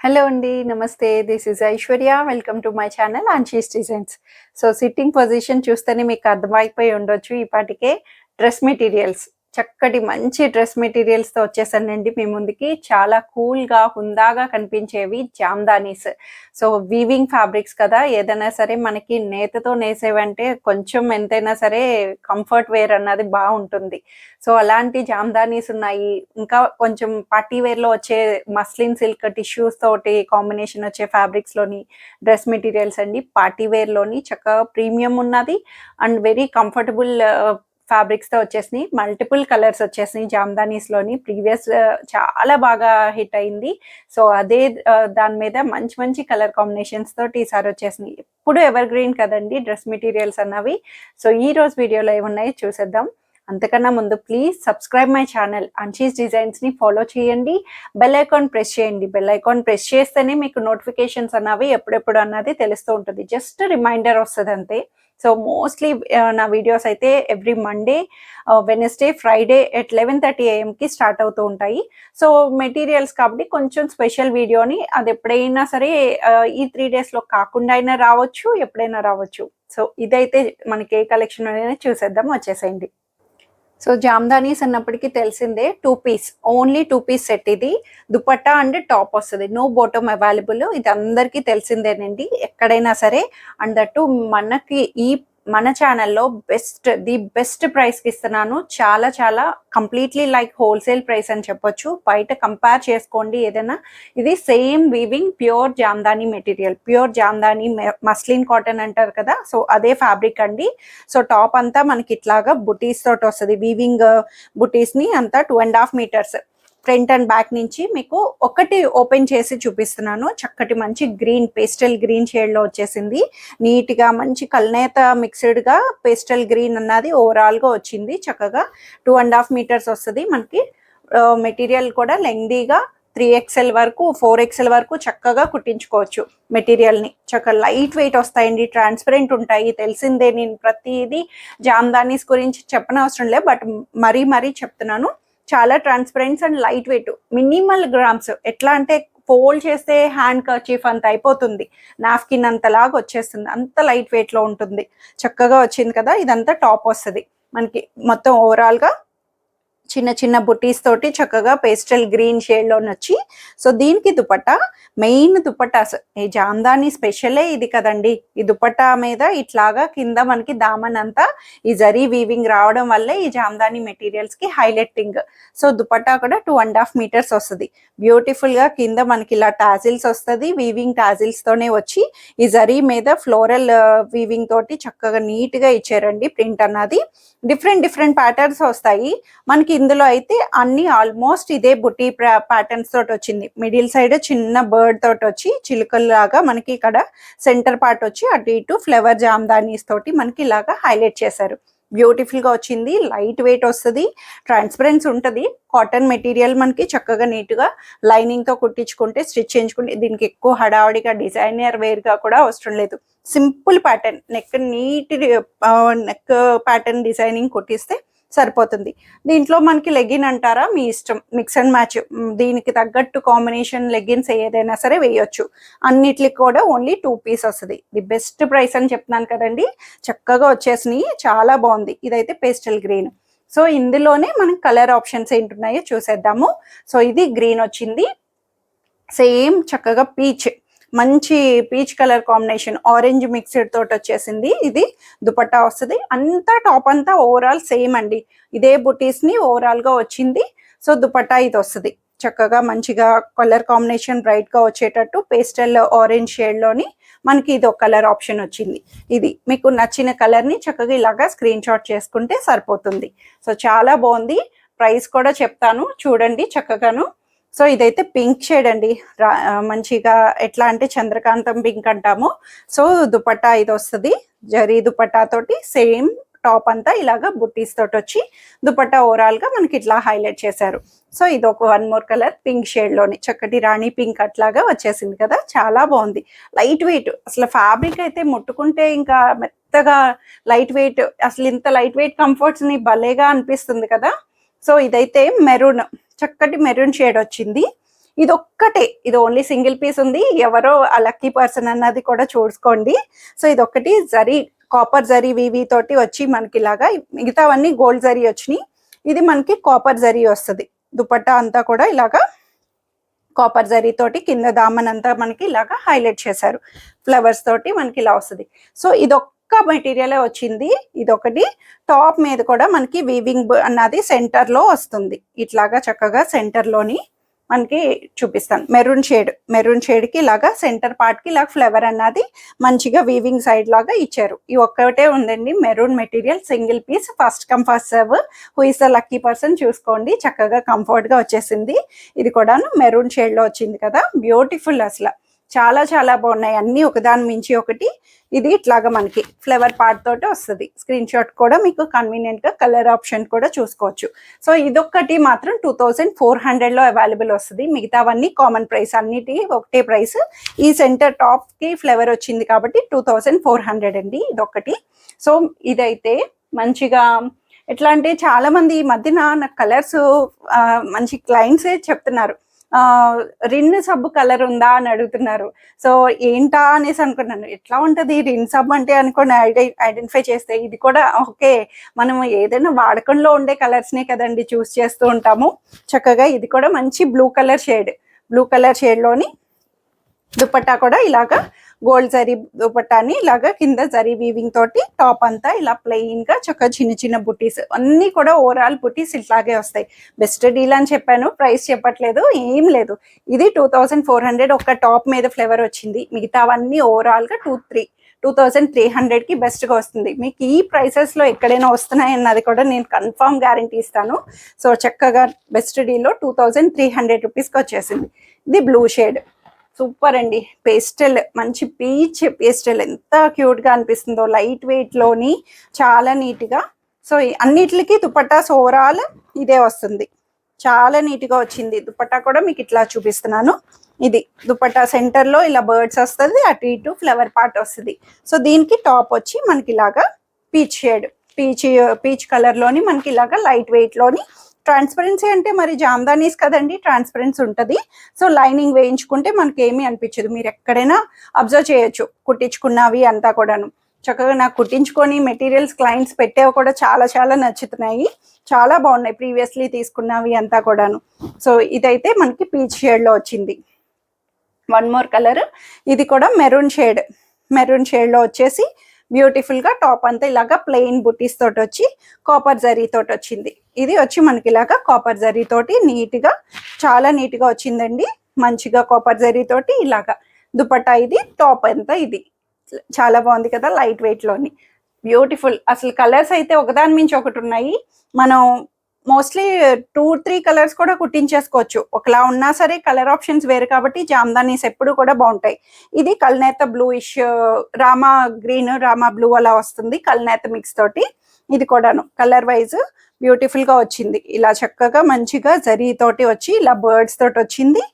Hello అండి. నమస్తే. This is Aishwarya. Welcome to my channel Anshi's designs. So, sitting position చూస్తేనే మీకు అర్థమైపోయి ఉండొచ్చు ఈ పాటికే. డ్రెస్ మెటీరియల్స్ చక్కటి మంచి డ్రెస్ మెటీరియల్స్‌తో వచ్చేసానండి మీ ముందుకి. చాలా కూల్‌గా, హుందాగా కనిపించేవి జామ్దానీస్. సో, వీవింగ్ ఫ్యాబ్రిక్స్ కదా! ఏదైనా సరే మనకి నేతతో నేసేవంటే కొంచెం ఎంతైనా సరే కంఫర్ట్ వేర్ అన్నది బావుంటుంది. సో, అలాంటి జామ్దానీస్ ఉన్నాయి. ఇంకా కొంచెం పార్టీ వేర్‌లో వచ్చే మస్లిన్ సిల్క్ టిష్యూస్ తోటి కాంబినేషన్ వచ్చే ఫ్యాబ్రిక్స్‌లోని డ్రెస్ మెటీరియల్స్ అండి. పార్టీ వేర్‌లోని చక్కగా ప్రీమియం ఉన్నది అండ్ వెరీ కంఫర్టబుల్ ఫ్యాబ్రిక్స్‌తో వచ్చేసినాయి. మల్టిపుల్ కలర్స్ వచ్చేసినాయి జామ్దానీస్‌లోని. ప్రీవియస్ చాలా బాగా హిట్ అయింది. సో, అదే దాని మీద మంచి మంచి కలర్ కాంబినేషన్స్ తోటి ఈసారి వచ్చేసినాయి. ఎప్పుడు ఎవర్ గ్రీన్ కదండీ డ్రెస్ మెటీరియల్స్ అన్నవి. సో, ఈరోజు వీడియోలో ఏమున్నాయో చూసేద్దాం. అంతకన్నా ముందు please subscribe my channel Anshi's డిజైన్స్‌ని ఫాలో చేయండి. బెల్ ఐకాన్ ప్రెస్ చేయండి. బెల్ ఐకాన్ ప్రెస్ చేస్తేనే మీకు నోటిఫికేషన్స్ అన్నవి ఎప్పుడెప్పుడు అన్నది తెలుస్తూ ఉంటుంది. జస్ట్ రిమైండర్ వస్తది అంతే. సో, మోస్ట్లీ నా వీడియోస్ అయితే every Monday, Wednesday, Friday at 11:30 AM start అవుతూ ఉంటాయి. సో, మెటీరియల్స్ కాబట్టి కొంచెం స్పెషల్ వీడియోని అది ఎప్పుడైనా సరే ఈ 3 డేస్‌లో కాకుండా అయినా రావచ్చు, ఎప్పుడైనా రావచ్చు. సో, ఇదైతే మనకి ఏ కలెక్షన్ అనేది చూసేద్దాం, వచ్చేసేయండి. సో, జామ్దానీస్ అన్నప్పటికీ తెలిసిందే. 2 పీస్, ఓన్లీ 2 పీస్ సెట్ ఇది. దుపట్టా అండ్ టాప్ వస్తది. No bottom available. ఇది అందరికీ తెలిసిందేనండి ఎక్కడైనా సరే. అండ్ దట్టు మనకి మన ఛానల్‌లో ది బెస్ట్ ప్రైస్‌కి ఇస్తున్నాను. చాలా చాలా కంప్లీట్లీ లైక్ హోల్‌సేల్ ప్రైస్ అని చెప్పొచ్చు. బయట కంపేర్ చేసుకోండి ఏదైనా. ఇది same weaving pure Jamdani material. Pure Jamdani muslin cotton అంటారు కదా! సో, అదే ఫ్యాబ్రిక్ అండి. సో, టాప్ అంతా మనకి ఇట్లాగా బుటీస్ తోటి వస్తది. వీవింగ్ బుటీస్‌ని అంతా 2.5 మీటర్స్ ఫ్రంట్ అండ్ బ్యాక్ నుంచి మీకు ఒకటి ఓపెన్ చేసి చూపిస్తున్నాను. చక్కటి మంచి గ్రీన్, పేస్టల్ గ్రీన్ షేడ్‌లో వచ్చేసింది. నీట్‌గా మంచి కల్నేత మిక్స్డ్‌గా పేస్టల్ గ్రీన్ అన్నది ఓవరాల్‌గా వచ్చింది. చక్కగా 2.5 మీటర్స్ వస్తది మనకి. మెటీరియల్ కూడా లెంగ్తీగా 3XL వరకు, 4XL వరకు చక్కగా కుట్టించుకోవచ్చు మెటీరియల్‌ని. చక్కగా లైట్ వెయిట్ వస్తాయండి. ట్రాన్స్పరెంట్ ఉంటాయి. తెలిసిందే, నేను ప్రతిదీ జామ్దానీస్ గురించి చెప్పనవసరం లేదు. బట్ మరీ చెప్తున్నాను. చాలా transparence and light weight. Minimal grams. ఎట్లా అంటే ఫోల్డ్ చేస్తే హ్యాండ్ కర్చీఫ్ అంత అయిపోతుంది. నాప్కిన్ అంతలాగా వచ్చేస్తుంది. అంత లైట్ వెయిట్‌లో ఉంటుంది. చక్కగా వచ్చింది కదా! ఇదంతా టాప్ వస్తది. మనకి మొత్తం ఓవరాల్‌గా చిన్న చిన్న బుటీస్ తోటి చక్కగా పేస్టల్ గ్రీన్ షేడ్‌లోనొచ్చి, సో, దీనికి దుపట్టా, మెయిన్ దుపట్టాస్ ఈ జామ్దానీ స్పెషలే ఇది కదండీ. ఈ దుపట్టా మీద ఇట్లాగా కింద మనకి దామన్ అంతా ఈ జరీ వీవింగ్ రావడం వల్లే ఈ జామ్దానీ మెటీరియల్స్‌కి హైలైటింగ్. సో, దుపట్టా కూడా 2.5 మీటర్స్ వస్తది. బ్యూటిఫుల్‌గా కింద మనకి ఇలా టాజిల్స్ వస్తది. వీవింగ్ టాజిల్స్‌తోనే వచ్చి ఈ జరీ మీద ఫ్లోరల్ వీవింగ్ తోటి చక్కగా నీట్‌గా ఇచ్చారండి ప్రింట్ అన్నది. డిఫరెంట్ ప్యాటర్న్స్ వస్తాయి. మనకి ఇందులో అయితే అన్ని ఆల్మోస్ట్ ఇదే బుటీ ప్యాటర్న్స్ తోటి వచ్చింది. మిడిల్ సైడ్ చిన్న బర్డ్ తోటి వచ్చి చిలుకల్లాగా మనకి ఇక్కడ సెంటర్ పార్ట్ వచ్చి అటు ఇటు ఫ్లవర్ జామ్దానీస్ తోటి మనకి ఇలాగా హైలైట్ చేశారు. బ్యూటిఫుల్ గా వచ్చింది. లైట్ వెయిట్ వస్తుంది. ట్రాన్స్పరెన్స్ ఉంటుంది. కాటన్ మెటీరియల్ మనకి చక్కగా నీట్గా లైనింగ్ తో కుట్టించుకుంటే, స్టిచ్ చేయించుకుంటే దీనికి ఎక్కువ హడావుడిగా డిజైనర్ వేర్ గా కూడా అవసరం లేదు. Simple pattern, neck neat neck pattern designing కుట్టిస్తే సరిపోతుంది. దీంట్లో మనకి లెగ్గిన్ అంటారా, మీ ఇష్టం. Mix and match. దీనికి తగ్గట్టు కాంబినేషన్ లెగ్గిన్స్ ఏదైనా సరే వేయొచ్చు. అన్నిటికి కూడా ఓన్లీ 2 పీస్ వస్తుంది. ది బెస్ట్ ప్రైస్ అని చెప్తున్నాను కదండి. చక్కగా వచ్చేసినాయి. చాలా బాగుంది. ఇదైతే పేస్టల్ గ్రీన్. సో, ఇందులోనే మనం కలర్ ఆప్షన్స్ ఏంటున్నాయో చూసేద్దాము. సో, ఇది గ్రీన్ వచ్చింది. సేమ్ చక్కగా మంచి peach colour combination, orange mixed తోటి వచ్చేసింది. ఇది దుపట్టా వస్తుంది. అంతా టాప్ అంతా ఓవరాల్ సేమ్ అండి. ఇదే బుటీస్ ని ఓవరాల్ గా వచ్చింది. సో, దుపట్టా ఇది వస్తుంది. చక్కగా మంచిగా కలర్ కాంబినేషన్ బ్రైట్ గా వచ్చేటట్టు పేస్టల్ ఆరెంజ్ షేడ్ లోని మనకి ఇది ఒక కలర్ ఆప్షన్ వచ్చింది. ఇది మీకు నచ్చిన కలర్ ని చక్కగా ఇలాగా స్క్రీన్ షాట్ చేసుకుంటే సరిపోతుంది. సో, చాలా బాగుంది. ప్రైస్ కూడా చెప్తాను చూడండి చక్కగాను. సో, ఇదైతే పింక్ షేడ్ అండి. మంచిగా ఎట్లా అంటే చంద్రకాంతం పింక్ అంటాము. సో, దుపట్టా ఇది వస్తుంది. జరీ దుపట్టా తోటి సేమ్ టాప్ అంతా ఇలాగా బుట్టీస్ తోటి వచ్చి దుపట్టా ఓవరాల్ గా మనకి ఇట్లా హైలైట్ చేశారు. సో, ఇది ఒక 1 మోర్ కలర్ పింక్ షేడ్ లోని చక్కటి రాణి పింక్ అట్లాగా వచ్చేసింది కదా! చాలా బాగుంది. Light weight. అసలు ఫ్యాబ్రిక్ అయితే ముట్టుకుంటే ఇంకా మెత్తగా లైట్ వెయిట్. అసలు ఇంత లైట్ వెయిట్ కంఫర్ట్స్ ని భలేగా అనిపిస్తుంది కదా! సో, ఇదైతే మెరూన్, చక్కటి మెరూన్ షేడ్ వచ్చింది. ఇదొక్కటే, ఇది ఓన్లీ సింగిల్ పీస్ ఉంది. ఎవరో ఆ లక్కీ పర్సన్ అన్నది కూడా చూసుకోండి. సో ఇదొక్కటి జరీ, కాపర్ జరీ వివి తోటి వచ్చి మనకి ఇలాగా, మిగతావన్నీ గోల్డ్ జరీ వచ్చినాయి. ఇది మనకి కాపర్ జరీ వస్తుంది. దుపట్టా అంతా కూడా ఇలాగా కాపర్ జరీ తోటి కింద దామన్ అంతా మనకి ఇలాగా హైలైట్ చేశారు. ఫ్లవర్స్ తోటి మనకి ఇలా వస్తుంది. సో ఇదొక్క మెటీరియలే వచ్చింది. ఇదొకటి. టాప్ మీద కూడా మనకి వీవింగ్ అన్నది సెంటర్ లో వస్తుంది. ఇట్లాగా చక్కగా సెంటర్ లోని మనకి చూపిస్తాను. మెరూన్ షేడ్ కి ఇలాగా సెంటర్ పార్ట్ కి ఇలా ఫ్లవర్ అన్నది మంచిగా వీవింగ్ సైడ్ లాగా ఇచ్చారు. ఈ ఒక్కటే ఉందండి maroon material, single piece. First come first serve. Who is the lucky person చూసుకోండి. చక్కగా కంఫర్ట్ గా వచ్చేసింది. ఇది కూడాను మెరూన్ షేడ్ లో వచ్చింది కదా, బ్యూటిఫుల్. అసలు చాలా చాలా బాగున్నాయి అన్ని, ఒకదాని మించి ఒకటి. ఇది ఇట్లాగా మనకి ఫ్లవర్ పార్ట్ తోటి వస్తుంది. స్క్రీన్ షాట్ కూడా మీకు కన్వీనియంట్ గా కలర్ ఆప్షన్ కూడా చూసుకోవచ్చు. సో ఇదొక్కటి మాత్రం 2400 లో అవైలబుల్ వస్తుంది. మిగతావన్నీ కామన్ ప్రైస్, అన్నిటి ఒకటే ప్రైస్. ఈ సెంటర్ టాప్ కి ఫ్లవర్ వచ్చింది కాబట్టి 2400 అండి ఇదొక్కటి. సో ఇదైతే మంచిగా ఎట్లా అంటే చాలా మంది ఈ మధ్యన నాకు కలర్స్ మంచి క్లయింట్సే చెప్తున్నారు, రిన్ సబ్బు కలర్ ఉందా అని అడుగుతున్నారు. సో ఏంటా అనేసి అనుకున్నాను. ఎట్లా ఉంటుంది రిన్ సబ్ అంటే అనుకోండి, ఐడెంటిఫై చేస్తే ఇది కూడా ఓకే, మనం ఏదైనా వాడకంలో ఉండే కలర్స్నే కదండి చూస్ చేస్తూ ఉంటాము. చక్కగా ఇది కూడా మంచి బ్లూ కలర్ షేడ్ లోని దుపట్టా కూడా ఇలాగా గోల్డ్ జరీ దుపట్టాని ఇలాగా కింద జరీ వీవింగ్ తోటి, టాప్ అంతా ఇలా ప్లెయిన్ గా చక్కగా చిన్న చిన్న బుటీస్, అన్ని కూడా ఓవరాల్ బుటీస్ ఇట్లాగే వస్తాయి. బెస్ట్ డీల్ అని చెప్పాను, ప్రైస్ చెప్పట్లేదు, ఏం లేదు. ఇది 2400. ఒక టాప్ మీద ఫ్లేవర్ వచ్చింది. మిగతావన్నీ ఓవరాల్ గా 2300 కి బెస్ట్ గా వస్తుంది. మీకు ఈ ప్రైసెస్ లో ఎక్కడైనా వస్తున్నాయి అన్నది కూడా నేను కన్ఫర్మ్ గ్యారంటీ ఇస్తాను. సో చక్కగా బెస్ట్ డీల్లో 2300 రూపీస్కి వచ్చేసింది. ఇది బ్లూ షేడ్, సూపర్ అండి. పేస్టల్, మంచి పీచ్ పేస్టల్, ఎంత క్యూట్ గా అనిపిస్తుందో, లైట్ వెయిట్ లోని చాలా నీట్ గా. సో అన్నిటికి దుపట్టాస్ ఓవరాల్ ఇదే వస్తుంది. చాలా నీట్ గా వచ్చింది. దుపట్టా కూడా మీకు ఇట్లా చూపిస్తున్నాను. ఇది దుపట్టా సెంటర్ లో ఇలా బర్డ్స్ వస్తుంది, అటు ఇటు ఫ్లవర్ పార్ట్ వస్తుంది. సో దీనికి టాప్ వచ్చి మనకి ఇలాగా పీచ్ షేడ్, పీచ్ కలర్ లోని మనకి ఇలాగా లైట్ వెయిట్ లోని. ట్రాన్స్పరెన్సీ అంటే మరి జామ్దానీస్ కదండి, ట్రాన్స్పరెన్సీ ఉంటుంది. సో లైనింగ్ వేయించుకుంటే మనకి ఏమీ అనిపించదు. మీరు ఎక్కడైనా అబ్జర్వ్ చేయొచ్చు కుట్టించుకున్నవి అంతా కూడాను. చక్కగా నాకు కుట్టించుకొని మెటీరియల్స్ క్లయింట్స్ పెట్టేవి కూడా చాలా చాలా నచ్చుతున్నాయి, చాలా బాగున్నాయి ప్రీవియస్లీ తీసుకున్నవి అంతా కూడాను. సో ఇదైతే మనకి పీచ్ షేడ్ లో వచ్చింది. వన్ మోర్ కలర్, ఇది కూడా మెరూన్ షేడ్ లో వచ్చేసి బ్యూటిఫుల్ గా టాప్ అంతా ఇలాగా ప్లెయిన్ బుటీస్ తోటి వచ్చి కాపర్ జరీ తోటి వచ్చింది. ఇది వచ్చి మనకి ఇలాగా కాపర్ జరీ తోటి నీట్ గా, చాలా నీట్ గా వచ్చిందండి. మంచిగా కాపర్ జరీ తోటి ఇలాగా దుపట్టా. ఇది టాప్ అంతా ఇది చాలా బాగుంది కదా, లైట్ వెయిట్ లోని బ్యూటిఫుల్. అసలు కలర్స్ అయితే ఒకదాని మించి ఒకటి ఉన్నాయి. మనం మోస్ట్లీ 2-3 కలర్స్ కూడా కుట్టించేసుకోవచ్చు. ఒకలా ఉన్నా సరే కలర్ ఆప్షన్స్ వేరు కాబట్టి జామ్దానీస్ ఎప్పుడు కూడా బాగుంటాయి. ఇది Kalnetha bluish, Rama green, Rama blue అలా వస్తుంది కల్నేత మిక్స్ తోటి. ఇది కూడాను కలర్ వైజ్ బ్యూటిఫుల్ గా వచ్చింది. ఇలా చక్కగా మంచిగా జరీ తోటి వచ్చి ఇలా బర్డ్స్ తోటి వచ్చింది.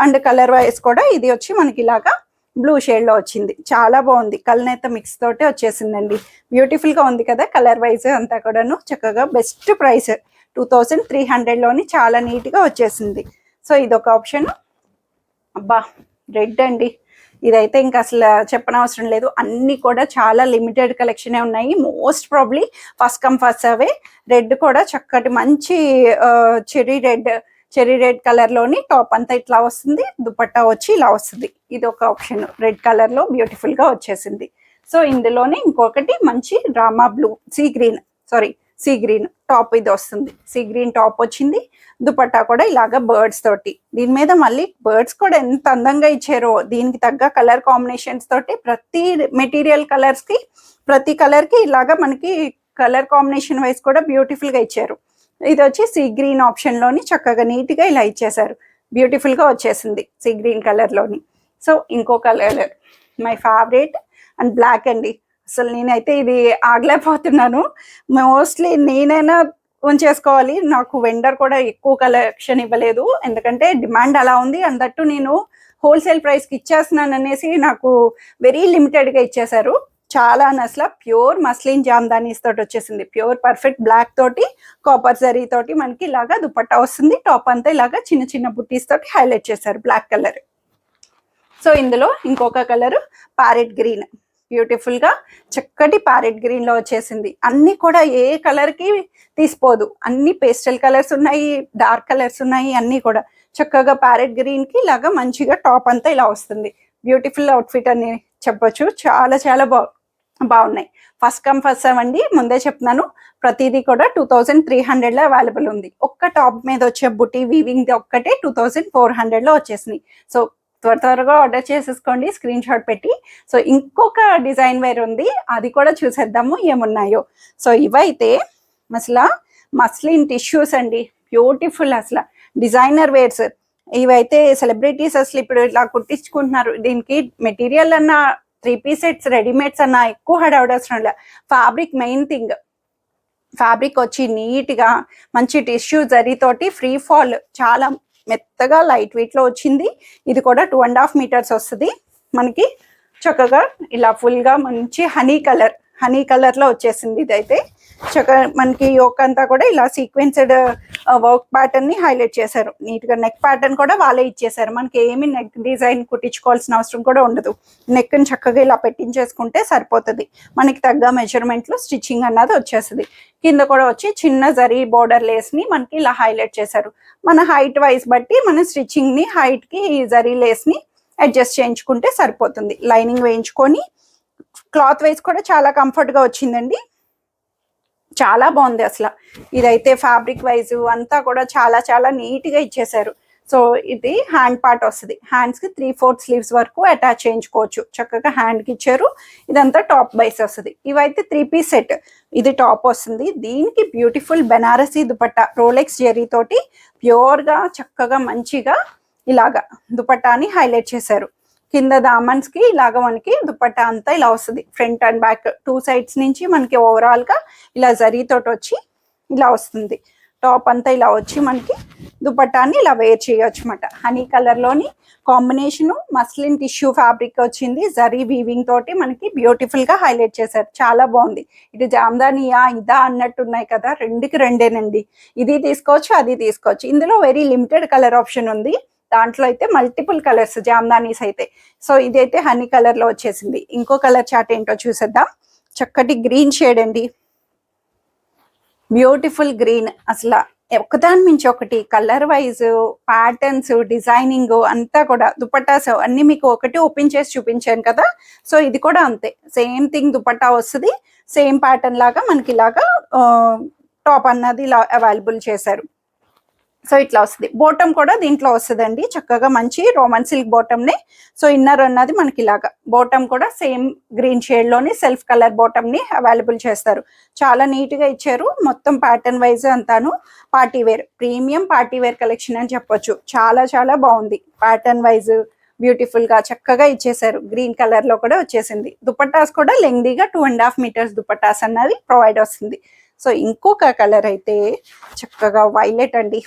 అండ్ కలర్ వైజ్ కూడా ఇది వచ్చి మనకి ఇలాగా బ్లూ షేడ్ లో వచ్చింది. చాలా బాగుంది, కల్నేత మిక్స్ తోటి వచ్చేసిందండి. బ్యూటిఫుల్ గా ఉంది కదా కలర్ వైజ్ అంతా కూడాను. చక్కగా బెస్ట్ ప్రైస్ 2300 లోని చాలా నీట్ గా వచ్చేసింది. సో ఇదొక ఆప్షన్. అబ్బా రెడ్ అండి, ఇదైతే ఇంకా అసలు చెప్పనవసరం లేదు. అన్ని కూడా చాలా లిమిటెడ్ కలెక్షనే ఉన్నాయి. Most probably first come first survey. Red కూడా చక్కటి మంచి చెరీ రెడ్ కలర్ లోని టాప్ అంతా ఇట్లా వస్తుంది, దుపట్టా వచ్చి ఇలా వస్తుంది. ఇది ఒక ఆప్షన్, రెడ్ కలర్ లో బ్యూటిఫుల్ గా వచ్చేసింది. సో ఇందులోనే ఇంకొకటి మంచి Rama blue, sea green top ఇది వస్తుంది. సీ గ్రీన్ టాప్ వచ్చింది. దుపట్టా కూడా ఇలాగా బర్డ్స్ తోటి, దీని మీద మళ్ళీ బర్డ్స్ కూడా ఎంత అందంగా ఇచ్చారో. దీనికి తగ్గ కలర్ కాంబినేషన్స్ తోటి ప్రతి మెటీరియల్ కలర్స్ కి, ప్రతి కలర్ కి ఇలాగా మనకి కలర్ కాంబినేషన్ వైజ్ కూడా బ్యూటిఫుల్ గా ఇచ్చారు. ఇది వచ్చి సీ గ్రీన్ ఆప్షన్ లోని చక్కగా నీట్ గా ఇలా ఇచ్చేసారు. బ్యూటిఫుల్ గా వచ్చేసింది సీ గ్రీన్ కలర్ లోని. సో ఇంకో colour my favourite and black అండి. అసలు నేనైతే ఇది ఆగలేకపోతున్నాను. మోస్ట్లీ నేనైనా ఉంచేసుకోవాలి, నాకు వెండర్ కూడా ఎక్కువ కలెక్షన్ ఇవ్వలేదు, ఎందుకంటే డిమాండ్ అలా ఉంది. అందట్టు నేను హోల్సేల్ ప్రైస్కి ఇచ్చేస్తున్నాను అనేసి నాకు వెరీ లిమిటెడ్గా ఇచ్చేశారు. చాలా అసలు ప్యూర్ మస్లిన్ జామ్దానీస్ తోటి వచ్చేసింది. ప్యూర్ పర్ఫెక్ట్ బ్లాక్ తోటి కాపర్ జరీ తోటి మనకి ఇలాగా దుపట్టా వస్తుంది. టాప్ అంతా ఇలాగా చిన్న చిన్న బుట్టీస్ తోటి హైలైట్ చేశారు బ్లాక్ కలర్. సో ఇందులో ఇంకొక కలర్ ప్యారెట్ గ్రీన్, బ్యూటిఫుల్ గా చక్కటి ప్యారెట్ గ్రీన్ లో వచ్చేసింది. అన్ని కూడా ఏ కలర్ కి తీసిపోదు, అన్ని పేస్టల్ కలర్స్ ఉన్నాయి, డార్క్ కలర్స్ ఉన్నాయి, అన్ని కూడా చక్కగా ప్యారెట్ గ్రీన్ కి ఇలాగా మంచిగా టాప్ అంతా ఇలా వస్తుంది. బ్యూటిఫుల్ అవుట్ఫిట్ అని చెప్పొచ్చు. చాలా చాలా బాగున్నాయి. ఫస్ట్ కమ్ ఫస్ట్ సర్వ్ అండి, ముందే చెప్తున్నాను. ప్రతిదీ కూడా 2300 లో అవైలబుల్ ఉంది. ఒక్క టాప్ మీద వచ్చే బుటీ వీవింగ్ ఒక్కటే 2400 లో వచ్చేసినాయి. సో త్వరగా ఆర్డర్ చేసేసుకోండి స్క్రీన్ షాట్ పెట్టి. సో ఇంకొక డిజైన్ వేర్ ఉంది, అది కూడా చూసేద్దాము ఏమున్నాయో. సో ఇవైతే అసలు మస్లిన్ టిష్యూస్ అండి, బ్యూటిఫుల్ అసలు డిజైనర్ వేర్స్. ఇవైతే సెలబ్రిటీస్ అసలు ఇప్పుడు ఇలా కుట్టించుకుంటున్నారు. దీనికి మెటీరియల్ అన్న 3 పీస్ సెట్స్ రెడీమేడ్స్ అన్న ఎక్కువ హడావడవసరం లే. Fabric main thing. ఫ్యాబ్రిక్ వచ్చి నీట్ గా మంచి టిష్యూ జరీతోటి ఫ్రీ ఫాల్, చాలా మెత్తగా లైట్ వెయిట్ లో వచ్చింది. ఇది కూడా 2.5 మీటర్స్ వస్తుంది మనకి. చక్కగా ఇలా ఫుల్ గా మంచి హనీ కలర్ లో వచ్చేసింది. ఇదైతే చక్కగా మనకి యోక్ అంతా కూడా ఇలా సీక్వెన్స్డ్ వర్క్ ప్యాటర్న్ ని హైలైట్ చేశారు. నీట్ గా నెక్ ప్యాటర్న్ కూడా వాళ్ళే ఇచ్చేసారు. మనకి ఏమి నెక్ డిజైన్ కుట్టించుకోవాల్సిన అవసరం కూడా ఉండదు. నెక్ ని చక్కగా ఇలా పెట్టించేసుకుంటే సరిపోతుంది. మనకి తగ్గ మెజర్మెంట్ లో స్టిచ్చింగ్ అన్నది వచ్చేస్తుంది. కింద కూడా వచ్చి చిన్న జరీ బోర్డర్ లేస్ ని మనకి ఇలా హైలైట్ చేశారు. మన హైట్ వైజ్ బట్టి మన స్టిచ్చింగ్ ని హైట్ కి ఈ జరీ లేస్ ని అడ్జస్ట్ చేయించుకుంటే సరిపోతుంది. లైనింగ్ వేయించుకొని క్లాత్ వైజ్ కూడా చాలా కంఫర్ట్ గా వచ్చిందండి. చాలా బాగుంది అసలు. ఇదైతే ఫ్యాబ్రిక్ వైజ్ అంతా కూడా చాలా చాలా నీట్ గా ఇచ్చేసారు. సో ఇది హ్యాండ్ పార్ట్ వస్తుంది. హ్యాండ్స్ కి 3/4 స్లీవ్స్ వరకు అటాచ్ చేయించుకోవచ్చు. చక్కగా హ్యాండ్ కి ఇచ్చారు. ఇదంతా టాప్ బైస్ వస్తుంది. ఇవైతే 3 పీస్ సెట్. ఇది టాప్ వస్తుంది. దీనికి బ్యూటిఫుల్ బెనారసీ దుపట్టా రోలెక్స్ జెరీ తోటి ప్యూర్ గా చక్కగా మంచిగా ఇలాగా దుపట్టాని హైలైట్ చేశారు. కింద దామన్స్ కి ఇలాగ మనకి దుపట్టా అంతా ఇలా వస్తుంది. ఫ్రంట్ అండ్ బ్యాక్ 2 సైడ్స్ నుంచి మనకి ఓవరాల్ గా ఇలా జరీతోటి వచ్చి ఇలా వస్తుంది. టాప్ అంతా ఇలా వచ్చి మనకి దుపట్టాని ఇలా వేర్ చేయొచ్చు అనమాట. హనీ కలర్ లోని కాంబినేషన్ మస్లిన్ టిష్యూ ఫ్యాబ్రిక్ వచ్చింది. జరీ వీవింగ్ తోటి మనకి బ్యూటిఫుల్ గా హైలైట్ చేశారు. చాలా బాగుంది. ఇటు జామ్దానియా ఇదా అన్నట్టు ఉన్నాయి కదా, రెండుకి రెండేనండి. ఇది తీసుకోవచ్చు, అది తీసుకోవచ్చు. ఇందులో వెరీ లిమిటెడ్ కలర్ ఆప్షన్ ఉంది. దాంట్లో అయితే మల్టిపుల్ కలర్స్ జామ్దానీస్ అయితే. సో ఇదైతే హనీ కలర్ లో వచ్చేసింది. ఇంకో కలర్ చార్ట్ ఏంటో చూసేద్దాం. చక్కటి గ్రీన్ షేడ్ అండి, బ్యూటిఫుల్ గ్రీన్. అసలు ఒకదాని మించి ఒకటి కలర్ వైజ్ ప్యాటర్న్స్ డిజైనింగ్ అంతా కూడా దుపట్టాస్ అన్ని మీకు ఒకటి ఓపెన్ చేసి చూపించాను కదా. సో ఇది కూడా అంతే, సేమ్ థింగ్ దుపట్టా వస్తుంది. సేమ్ ప్యాటర్న్ లాగా మనకి ఇలాగా టాప్ అన్నది ఇలా అవైలబుల్ చేశారు. సో ఇట్లా వస్తుంది. బాటమ్ కూడా దీంట్లో వస్తుందండి. చక్కగా మంచి రోమన్ సిల్క్ బాటమ్ ని. సో ఇన్నర్ అన్నది మనకి ఇలాగా బాటమ్ కూడా సేమ్ గ్రీన్ షేడ్ లోని సెల్ఫ్ కలర్ బాటమ్ ని అవైలబుల్ చేస్తారు. చాలా నీట్ గా ఇచ్చారు. మొత్తం ప్యాటర్న్ వైజ్ అంతాను party wear, premium party wear collection అని చెప్పొచ్చు. చాలా చాలా బాగుంది. ప్యాటర్న్ వైజ్ బ్యూటిఫుల్ గా చక్కగా ఇచ్చేసారు. గ్రీన్ కలర్ లో కూడా వచ్చేసింది. దుపట్టాస్ కూడా లెంగ్దీగా 2.5 మీటర్స్ దుపట్టాస్ అన్నది ప్రొవైడ్ వస్తుంది. సో ఇంకొక కలర్ అయితే చక్కగా వైలెట్ అండి.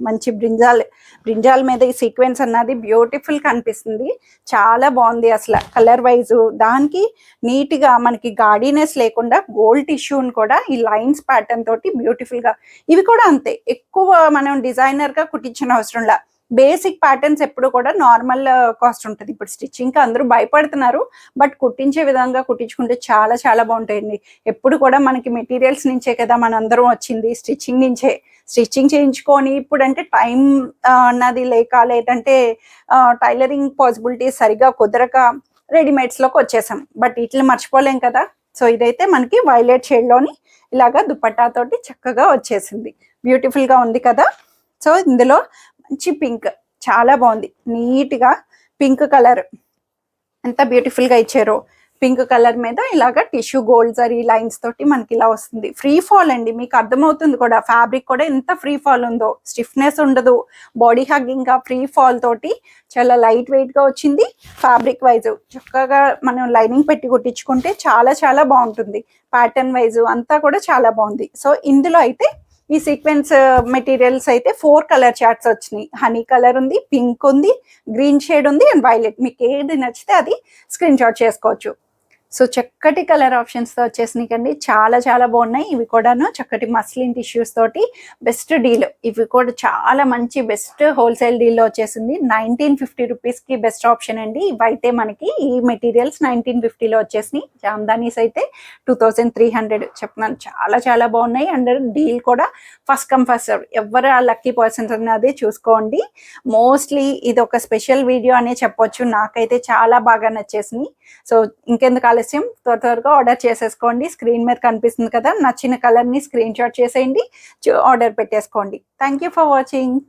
మంచి బ్రింజాల్ మీద ఈ సీక్వెన్స్ అన్నది బ్యూటిఫుల్ కనిపిస్తుంది. చాలా బాగుంది అసలు కలర్ వైజ్. దానికి నీట్ గా మనకి గాడీనెస్ లేకుండా గోల్డ్ టిష్యూని కూడా ఈ లైన్స్ ప్యాటర్న్ తోటి బ్యూటిఫుల్ గా. ఇవి కూడా అంతే, ఎక్కువ మనం డిజైనర్ గా కుట్టించిన అవసరంలా. బేసిక్ ప్యాటర్న్స్ ఎప్పుడు కూడా నార్మల్ కాస్ట్ ఉంటుంది. ఇప్పుడు స్టిచ్చింగ్ అందరూ భయపడుతున్నారు, బట్ కుట్టించే విధంగా కుట్టించుకుంటే చాలా చాలా బాగుంటాయండి. ఎప్పుడు కూడా మనకి మెటీరియల్స్ నుంచే కదా మనందరం వచ్చింది, స్టిచ్చింగ్ నుంచే. స్టిచ్చింగ్ చేయించుకొని ఇప్పుడు అంటే టైం అన్నది లేక, లేదంటే టైలరింగ్ పాసిబిలిటీస్ సరిగా కుదరక రెడీమేడ్స్ లోకి వచ్చేసాం. బట్ ఇట్లా మర్చిపోలేం కదా. సో ఇదైతే మనకి వైలెట్ షేడ్ లోని ఇలాగా దుపట్టా తోటి చక్కగా వచ్చేసింది. బ్యూటిఫుల్ గా ఉంది కదా. సో ఇందులో మంచి పింక్, చాలా బాగుంది. నీట్ గా పింక్ కలర్ ఎంత బ్యూటిఫుల్ గా ఇచ్చారో. పింక్ కలర్ మీద ఇలాగా టిష్యూ గోల్డ్ జరీ లైన్స్ తోటి మనకి ఇలా వస్తుంది. ఫ్రీ ఫాల్ అండి, మీకు అర్థమవుతుంది కూడా. ఫ్యాబ్రిక్ కూడా ఎంత ఫ్రీ ఫాల్ ఉందో, స్టిఫ్నెస్ ఉండదు. బాడీ హగ్గింగ్ గా ఫ్రీ ఫాల్ తోటి చాలా లైట్ వెయిట్ గా వచ్చింది. ఫ్యాబ్రిక్ వైజ్ చక్కగా మనం లైనింగ్ పెట్టి కుట్టించుకుంటే చాలా చాలా బాగుంటుంది. ప్యాటర్న్ వైజ్ అంతా కూడా చాలా బాగుంది. సో ఇందులో అయితే ఈ సీక్వెన్స్ మెటీరియల్స్ అయితే 4 కలర్ చార్ట్స్ వచ్చినాయి. హనీ కలర్ ఉంది, పింక్ ఉంది, గ్రీన్ షేడ్ ఉంది అండ్ వైలెట్. మీకు ఏది నచ్చితే అది స్క్రీన్ షాట్ చేసుకోవచ్చు. సో చక్కటి కలర్ ఆప్షన్స్తో వచ్చేసినాయి. చాలా చాలా బాగున్నాయి. ఇవి కూడాను చక్కటి మస్లిన్ టిష్యూస్ తోటి బెస్ట్ డీల్. ఇవి కూడా చాలా మంచి బెస్ట్ హోల్సేల్ డీల్లో వచ్చేసింది. 1950 రూపీస్కి బెస్ట్ ఆప్షన్ అండి. ఇవైతే మనకి ఈ మెటీరియల్స్ 1950లో వచ్చేసినాయి. జామ్దానీస్ అయితే 2300 చెప్తున్నాను. చాలా చాలా బాగున్నాయి. అండ్ డీల్ కూడా ఫస్ట్ కమ్ ఫస్ట్ సర్వ్. ఎవరు ఆ లక్కీ పర్సన్స్ అన్నది చూసుకోండి. మోస్ట్లీ ఇది ఒక స్పెషల్ వీడియో అనే చెప్పొచ్చు. నాకైతే చాలా బాగా నచ్చేసింది. సో ఇంకెందుకు ఆలస్యం, త్వరగా ఆర్డర్ చేసేసుకోండి. స్క్రీన్ మీద కనిపిస్తుంది కదా, నచ్చిన కలర్ని స్క్రీన్ షాట్ చేసేయండి, ఆర్డర్ పెట్టేసుకోండి. Thank you for watching.